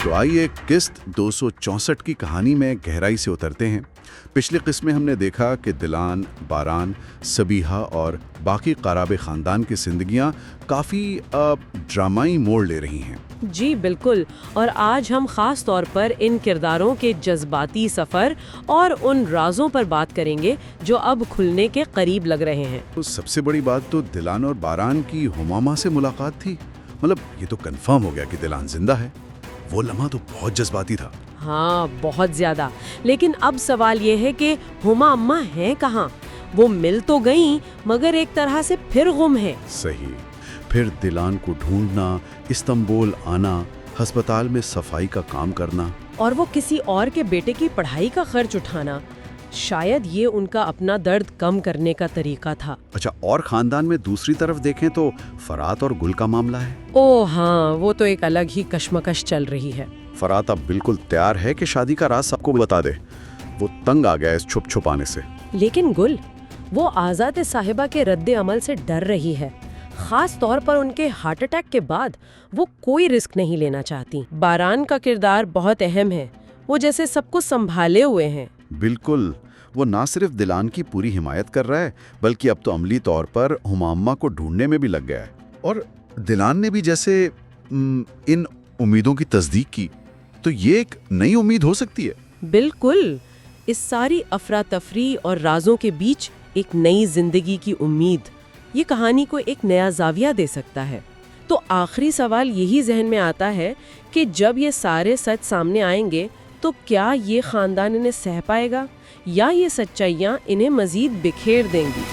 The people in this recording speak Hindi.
तो आइए किस्त 264 की कहानी में गहराई से उतरते हैं। पिछले किस्म में हमने देखा कि दिलान, बारान, सबीहा और बाकी क़राबे ख़ानदान की ज़िंदगियाँ काफ़ी ड्रामाई मोड़ ले रही हैं। जी बिल्कुल। और आज हम ख़ास तौर पर इन किरदारों के जज्बाती सफ़र और उन राजों पर बात करेंगे जो अब खुलने के करीब लग रहे हैं। तो सबसे बड़ी बात तो दिलान और बारान की हुमामा से मुलाकात थी। मतलब ये तो कंफर्म हो गया कि दिलान जिंदा है। वो लम्हा तो बहुत जज्बाती था। हाँ, बहुत ज़्यादा। लेकिन अब सवाल ये है कि हुमा अम्मा हैं कहाँ? वो मिल तो गईं, मगर एक तरह से फिर गुम है। सही। फिर दिलान को ढूंढना, इस्तांबुल आना, अस्पताल में सफाई का काम करना और वो किसी और के बेटे की पढ़ाई का खर्च उठाना, शायद ये उनका अपना दर्द कम करने का तरीका था। अच्छा, और खानदान में दूसरी तरफ देखें तो फरात और गुल का मामला है। ओह हाँ, वो तो एक अलग ही कश्मकश चल रही है। फरात अब बिल्कुल तैयार है कि शादी का राज सबको बता दे। वो तंग आ गया इस छुप छुपाने से। लेकिन गुल, वो आज़ाद साहिबा के रद्द अमल से डर रही है। खास तौर पर उनके हार्ट अटैक के बाद वो कोई रिस्क नहीं लेना चाहती। बारान का किरदार बहुत अहम है। वो जैसे सब कुछ संभाले हुए हैं। बिल्कुल। वो ना सिर्फ दिलान की पूरी हिमायत कर रहा है, बल्कि अब तो अमली तौर पर हुमामा को ढूंढने में भी लग गया है। और दिलान ने भी जैसे इन उम्मीदों की तस्दीक की, तो ये एक नई उम्मीद हो सकती है। बिल्कुल। इस सारी अफरा तफरी और राजों के बीच एक नई जिंदगी की उम्मीद, ये कहानी को एक नया जाविया दे सकता है। तो आखिरी सवाल यही जहन में आता है कि जब ये सारे सच सामने आएंगे तो क्या ये खानदान इन्हें सह पाएगा या ये सच्चाइयाँ इन्हें मजीद बिखेर देंगी।